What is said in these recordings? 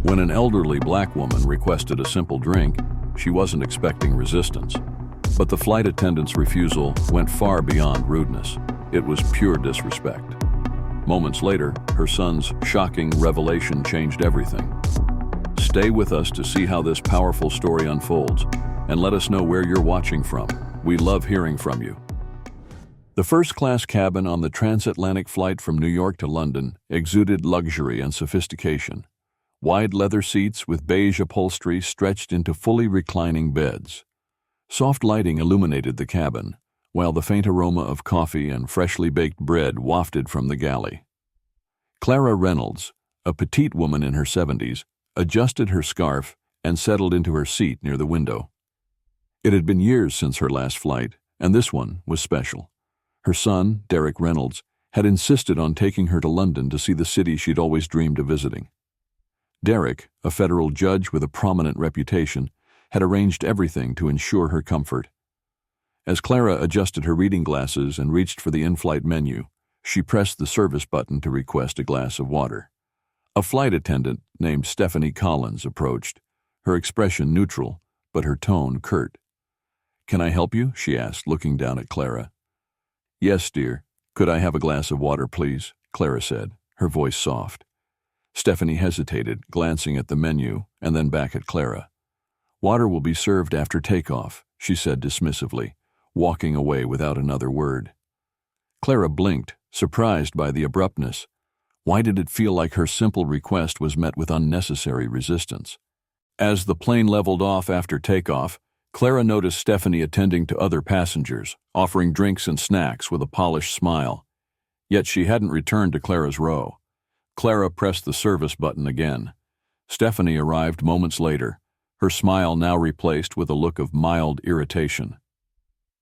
When an elderly black woman requested a simple drink, she wasn't expecting resistance. But the flight attendant's refusal went far beyond rudeness. It was pure disrespect. Moments later, her son's shocking revelation changed everything. Stay with us to see how this powerful story unfolds, and let us know where you're watching from. We love hearing from you. The first-class cabin on the transatlantic flight from New York to London exuded luxury and sophistication. Wide leather seats with beige upholstery stretched into fully reclining beds. Soft lighting illuminated the cabin, while the faint aroma of coffee and freshly baked bread wafted from the galley. Clara Reynolds, a petite woman in her 70s, adjusted her scarf and settled into her seat near the window. It had been years since her last flight, and this one was special. Her son, Derek Reynolds, had insisted on taking her to London to see the city she'd always dreamed of visiting. Derek, a federal judge with a prominent reputation, had arranged everything to ensure her comfort. As Clara adjusted her reading glasses and reached for the in-flight menu, she pressed the service button to request a glass of water. A flight attendant named Stephanie Collins approached, her expression neutral, but her tone curt. "Can I help you?" she asked, looking down at Clara. "Yes, dear. Could I have a glass of water, please?" Clara said, her voice soft. Stephanie hesitated, glancing at the menu and then back at Clara. "Water will be served after takeoff," she said dismissively, walking away without another word. Clara blinked, surprised by the abruptness. Why did it feel like her simple request was met with unnecessary resistance? As the plane leveled off after takeoff, Clara noticed Stephanie attending to other passengers, offering drinks and snacks with a polished smile. Yet she hadn't returned to Clara's row. Clara pressed the service button again. Stephanie arrived moments later, her smile now replaced with a look of mild irritation.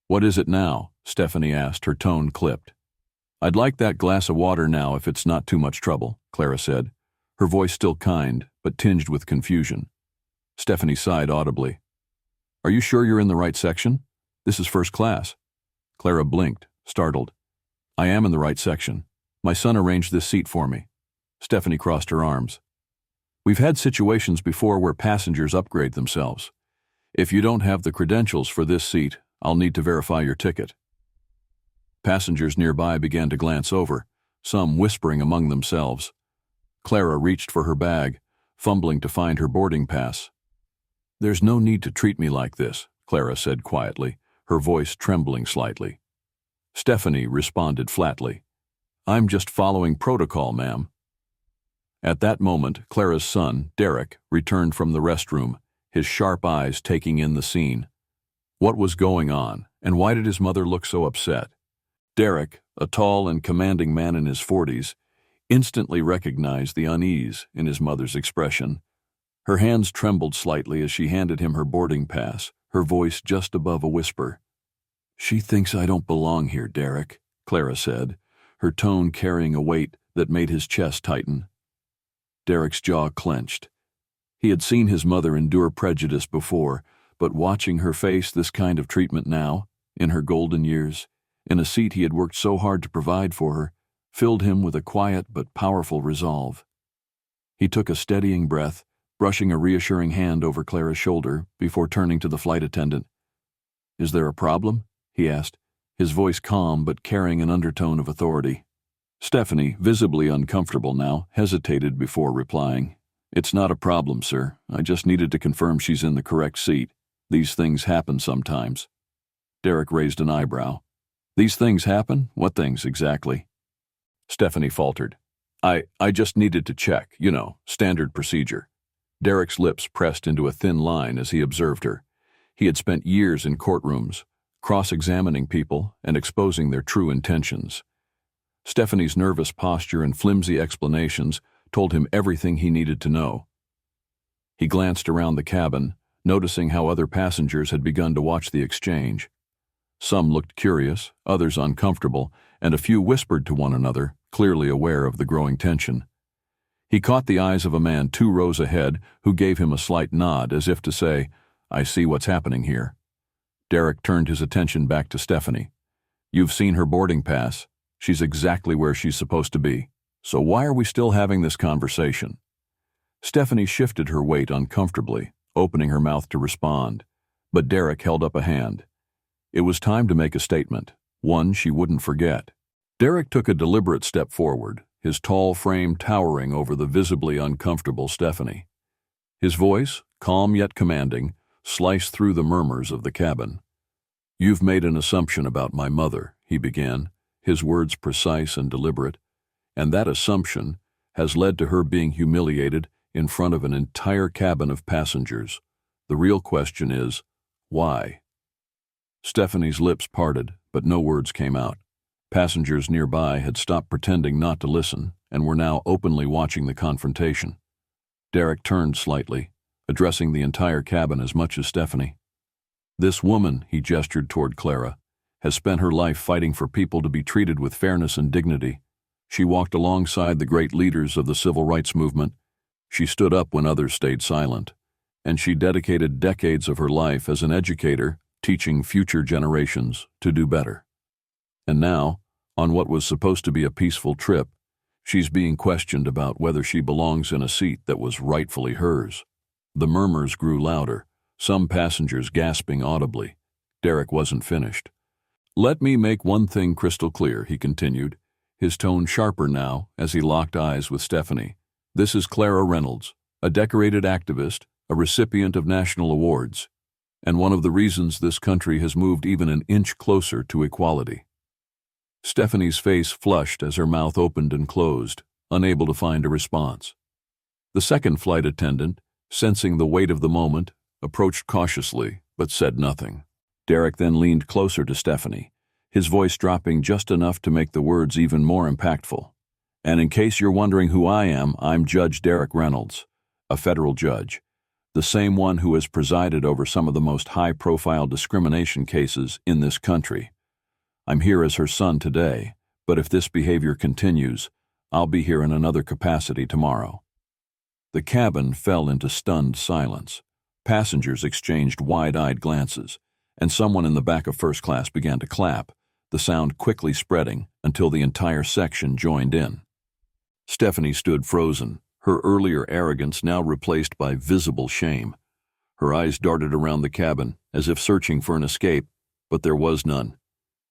"What is it now?" Stephanie asked, her tone clipped. "I'd like that glass of water now if it's not too much trouble," Clara said, her voice still kind, but tinged with confusion. Stephanie sighed audibly. "Are you sure you're in the right section? This is first class." Clara blinked, startled. "I am in the right section. My son arranged this seat for me." Stephanie crossed her arms. "We've had situations before where passengers upgrade themselves. If you don't have the credentials for this seat, I'll need to verify your ticket." Passengers nearby began to glance over, some whispering among themselves. Clara reached for her bag, fumbling to find her boarding pass. "There's no need to treat me like this," Clara said quietly, her voice trembling slightly. Stephanie responded flatly. "I'm just following protocol, ma'am." At that moment, Clara's son, Derek, returned from the restroom, his sharp eyes taking in the scene. What was going on, and why did his mother look so upset? Derek, a tall and commanding man in his 40s, instantly recognized the unease in his mother's expression. Her hands trembled slightly as she handed him her boarding pass, her voice just above a whisper. "She thinks I don't belong here, Derek," Clara said, her tone carrying a weight that made his chest tighten. Derek's jaw clenched. He had seen his mother endure prejudice before, but watching her face this kind of treatment now, in her golden years, in a seat he had worked so hard to provide for her, filled him with a quiet but powerful resolve. He took a steadying breath, brushing a reassuring hand over Clara's shoulder before turning to the flight attendant. "Is there a problem?" he asked, his voice calm but carrying an undertone of authority. Stephanie, visibly uncomfortable now, hesitated before replying. "It's not a problem, sir. I just needed to confirm she's in the correct seat. These things happen sometimes." Derek raised an eyebrow. "These things happen? What things, exactly?" Stephanie faltered. I just needed to check, standard procedure." Derek's lips pressed into a thin line as he observed her. He had spent years in courtrooms, cross-examining people and exposing their true intentions. Stephanie's nervous posture and flimsy explanations told him everything he needed to know. He glanced around the cabin, noticing how other passengers had begun to watch the exchange. Some looked curious, others uncomfortable, and a few whispered to one another, clearly aware of the growing tension. He caught the eyes of a man 2 rows ahead who gave him a slight nod as if to say, "I see what's happening here." Derek turned his attention back to Stephanie. "You've seen her boarding pass. She's exactly where she's supposed to be. So why are we still having this conversation?" Stephanie shifted her weight uncomfortably, opening her mouth to respond, but Derek held up a hand. It was time to make a statement, one she wouldn't forget. Derek took a deliberate step forward, his tall frame towering over the visibly uncomfortable Stephanie. His voice, calm yet commanding, sliced through the murmurs of the cabin. "You've made an assumption about my mother," he began, his words precise and deliberate, "and that assumption has led to her being humiliated in front of an entire cabin of passengers. The real question is, why?" Stephanie's lips parted, but no words came out. Passengers nearby had stopped pretending not to listen and were now openly watching the confrontation. Derek turned slightly, addressing the entire cabin as much as Stephanie. "This woman," he gestured toward Clara, "has spent her life fighting for people to be treated with fairness and dignity. She walked alongside the great leaders of the civil rights movement. She stood up when others stayed silent. And she dedicated decades of her life as an educator, teaching future generations to do better. And now, on what was supposed to be a peaceful trip, she's being questioned about whether she belongs in a seat that was rightfully hers." The murmurs grew louder, some passengers gasping audibly. Derek wasn't finished. "Let me make one thing crystal clear," he continued, his tone sharper now as he locked eyes with Stephanie. "This is Clara Reynolds, a decorated activist, a recipient of national awards, and one of the reasons this country has moved even an inch closer to equality." Stephanie's face flushed as her mouth opened and closed, unable to find a response. The second flight attendant, sensing the weight of the moment, approached cautiously, but said nothing. Derek then leaned closer to Stephanie, his voice dropping just enough to make the words even more impactful. "And in case you're wondering who I am, I'm Judge Derek Reynolds, a federal judge, the same one who has presided over some of the most high-profile discrimination cases in this country. I'm here as her son today, but if this behavior continues, I'll be here in another capacity tomorrow." The cabin fell into stunned silence. Passengers exchanged wide-eyed glances, and someone in the back of first class began to clap, the sound quickly spreading until the entire section joined in. Stephanie stood frozen, her earlier arrogance now replaced by visible shame. Her eyes darted around the cabin, as if searching for an escape, but there was none.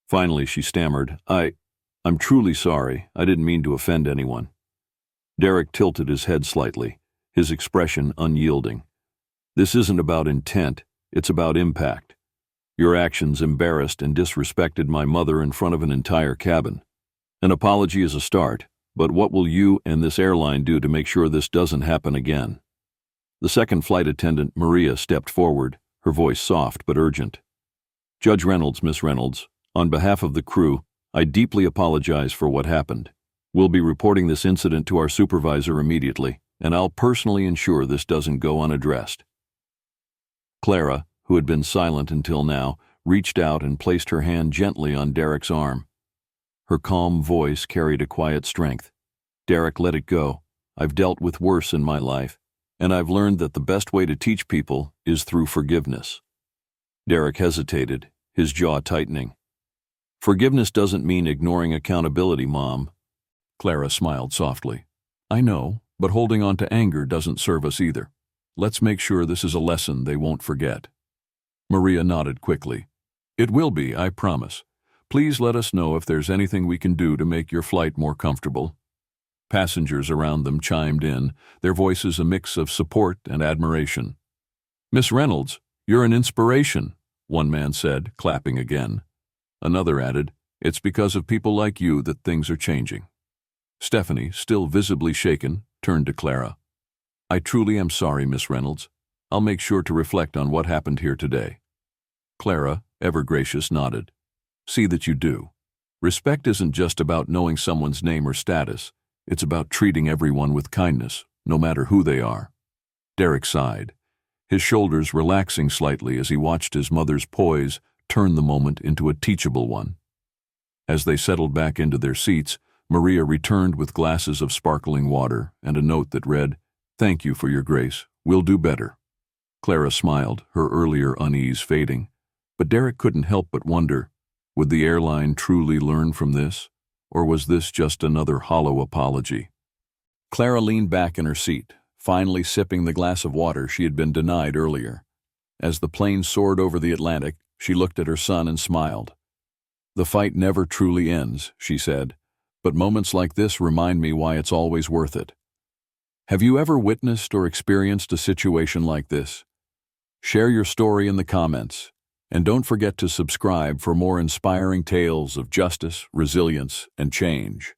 Finally, she stammered, I'm truly sorry. I didn't mean to offend anyone." Derek tilted his head slightly, his expression unyielding. "This isn't about intent, it's about impact. Your actions embarrassed and disrespected my mother in front of an entire cabin. An apology is a start, but what will you and this airline do to make sure this doesn't happen again?" The second flight attendant, Maria, stepped forward, her voice soft but urgent. "Judge Reynolds, Miss Reynolds, on behalf of the crew, I deeply apologize for what happened. We'll be reporting this incident to our supervisor immediately, and I'll personally ensure this doesn't go unaddressed." Clara, who had been silent until now, reached out and placed her hand gently on Derek's arm. Her calm voice carried a quiet strength. "Derek, let it go. I've dealt with worse in my life, and I've learned that the best way to teach people is through forgiveness." Derek hesitated, his jaw tightening. "Forgiveness doesn't mean ignoring accountability, Mom." Clara smiled softly. "I know, but holding on to anger doesn't serve us either. Let's make sure this is a lesson they won't forget." Maria nodded quickly. "It will be, I promise. Please let us know if there's anything we can do to make your flight more comfortable." Passengers around them chimed in, their voices a mix of support and admiration. "Miss Reynolds, you're an inspiration," one man said, clapping again. Another added, "It's because of people like you that things are changing." Stephanie, still visibly shaken, turned to Clara. "I truly am sorry, Miss Reynolds. I'll make sure to reflect on what happened here today." Clara, ever gracious, nodded. "See that you do. Respect isn't just about knowing someone's name or status. It's about treating everyone with kindness, no matter who they are." Derek sighed, his shoulders relaxing slightly as he watched his mother's poise turn the moment into a teachable one. As they settled back into their seats, Maria returned with glasses of sparkling water and a note that read, "Thank you for your grace. We'll do better." Clara smiled, her earlier unease fading, but Derek couldn't help but wonder, would the airline truly learn from this, or was this just another hollow apology? Clara leaned back in her seat, finally sipping the glass of water she had been denied earlier. As the plane soared over the Atlantic, she looked at her son and smiled. "The fight never truly ends," she said, "but moments like this remind me why it's always worth it." Have you ever witnessed or experienced a situation like this? Share your story in the comments, and don't forget to subscribe for more inspiring tales of justice, resilience, and change.